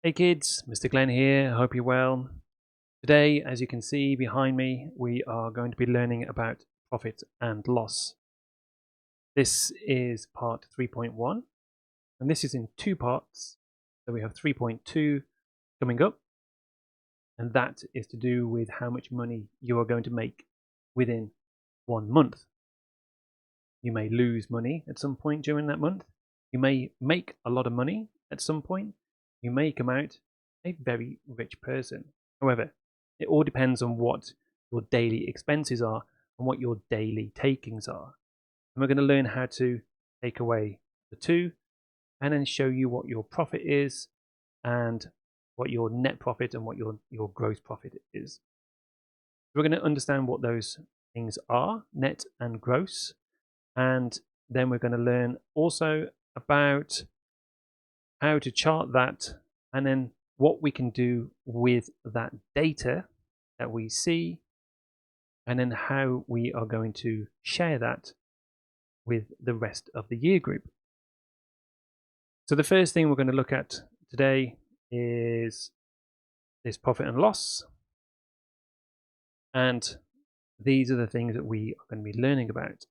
Hey kids, Mr. Glenn here, hope you're well. Today, as you can see behind me, we are going to be learning about profit and loss. This is part 3.1, and this is in two parts. So we have 3.2 coming up, and that is to do with how much money you are going to make within 1 month. You may lose money at some point during that month. You may make a lot of money at some point. You may come out a very rich person. However, it all depends on what your daily expenses are and what your daily takings are. And we're going to learn how to take away the two and then show you what your profit is and what your net profit and what your gross profit is. We're going to understand what those things are, net and gross. And then we're going to learn also about how to chart that and then what we can do with that data that we see, and then how we are going to share that with the rest of the year group. So the first thing we're going to look at today is this profit and loss. And these are the things that we are going to be learning about.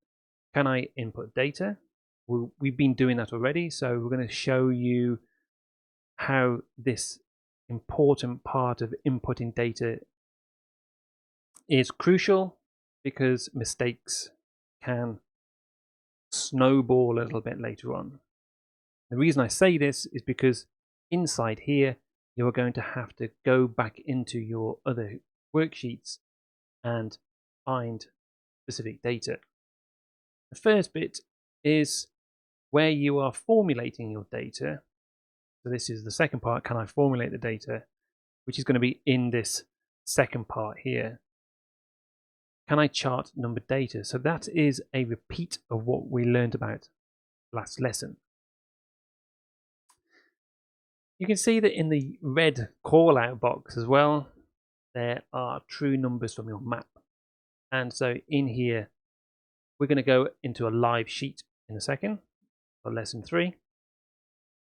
Can I input data? Well, we've been doing that already, so we're going to show you how this important part of inputting data is crucial, because mistakes can snowball a little bit later on. The reason I say this is because inside here you are going to have to go back into your other worksheets and find specific data. The first bit is where you are formulating your data. So this is the second part, can I formulate the data, which is going to be in this second part here. Can I chart numbered data? So that is a repeat of what we learned about last lesson. You can see that in the red call out box as well, there are true numbers from your map. And so in here, we're going to go into a live sheet in a second for lesson 3.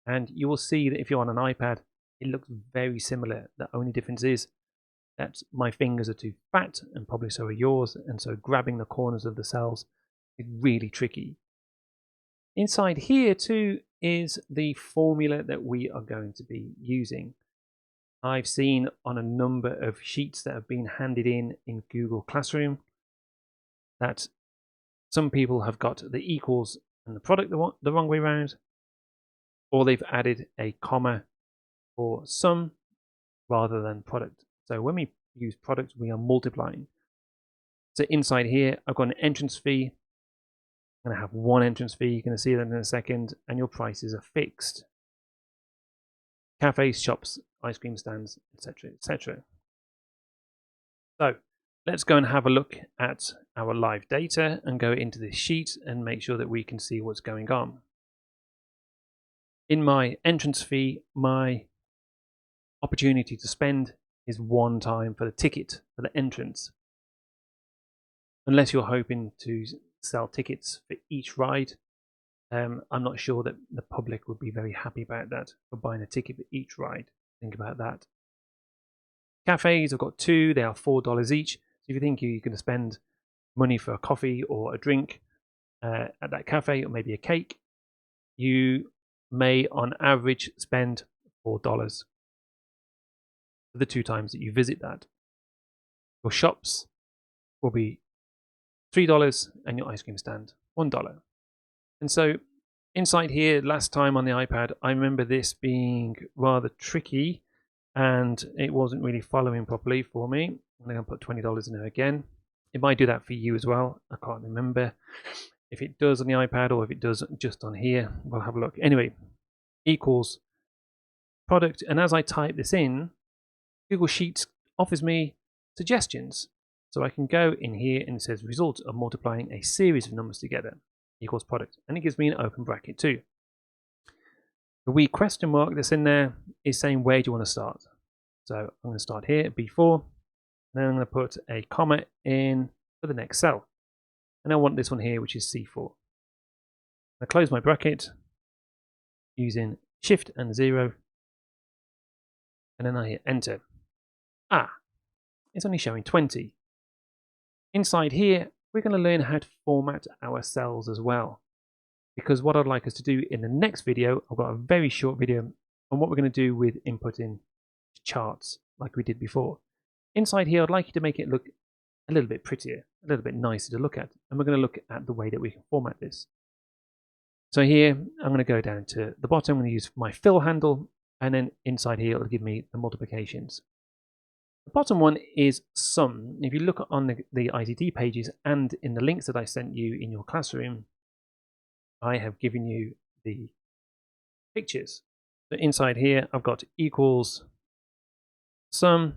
And you will see that if you're on an iPad, it looks very similar. The only difference is that my fingers are too fat, and probably so are yours, and so grabbing the corners of the cells is really tricky. Inside here too is the formula that we are going to be using. I've seen on a number of sheets that have been handed in Google Classroom that some people have got the equals and the product the wrong way around, or they've added a comma for sum rather than product. So when we use product, we are multiplying. So inside here, I've got an entrance fee. I'm going to have one entrance fee. You're going to see that in a second, and your prices are fixed. Cafes, shops, ice cream stands, etc., etc. So let's go and have a look at our live data and go into this sheet and make sure that we can see what's going on. In my entrance fee, my opportunity to spend is 1 time for the ticket, for the entrance. Unless you're hoping to sell tickets for each ride, I'm not sure that the public would be very happy about that, for buying a ticket for each ride. Think about that. Cafes, I've got 2, they are $4 each. So if you think you're going to spend money for a coffee or a drink at that cafe, or maybe a cake, you may on average spend $4 for the 2 times that you visit that. Your shops will be $3 and your ice cream stand $1. And so inside here, last time on the iPad, I remember this being rather tricky and it wasn't really following properly for me. I'm going to put $20 in there again. It might do that for you as well. I can't remember if it does on the iPad or if it does just on here. We'll have a look. Anyway, equals product. And as I type this in, Google Sheets offers me suggestions. So I can go in here and it says result of multiplying a series of numbers together equals product. And it gives me an open bracket too. The wee question mark that's in there is saying where do you want to start. So I'm going to start here at B4. Then I'm going to put a comma in for the next cell. And I want this one here, which is C4. I close my bracket using Shift and 0. and then I hit enter. Ah, it's only showing 20. Inside here, we're going to learn how to format our cells as well. Because what I'd like us to do in the next video, I've got a very short video on what we're going to do with inputting charts like we did before. Inside here, I'd like you to make it look a little bit prettier, a little bit nicer to look at. And we're going to look at the way that we can format this. So here, I'm going to go down to the bottom. I'm going to use my fill handle. And then inside here, it'll give me the multiplications. The bottom one is sum. If you look on the ICT pages and in the links that I sent you in your classroom, I have given you the pictures. So inside here, I've got equals sum.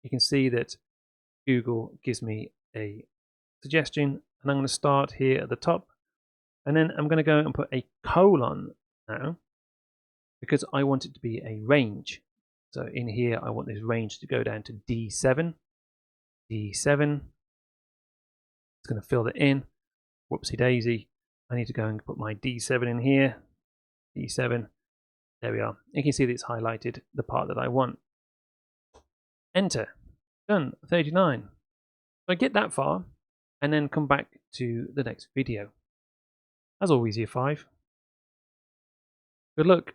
You can see that Google gives me a suggestion, and I'm going to start here at the top, and then I'm going to go and put a colon now because I want it to be a range. So in here, I want this range to go down to D7. D7. It's going to fill it in. Whoopsie daisy. I need to go and put my D7 in here. D7. There we are. You can see that it's highlighted the part that I want. Enter. Done. 39. So I get that far and then come back to the next video. As always, year 5. Good luck.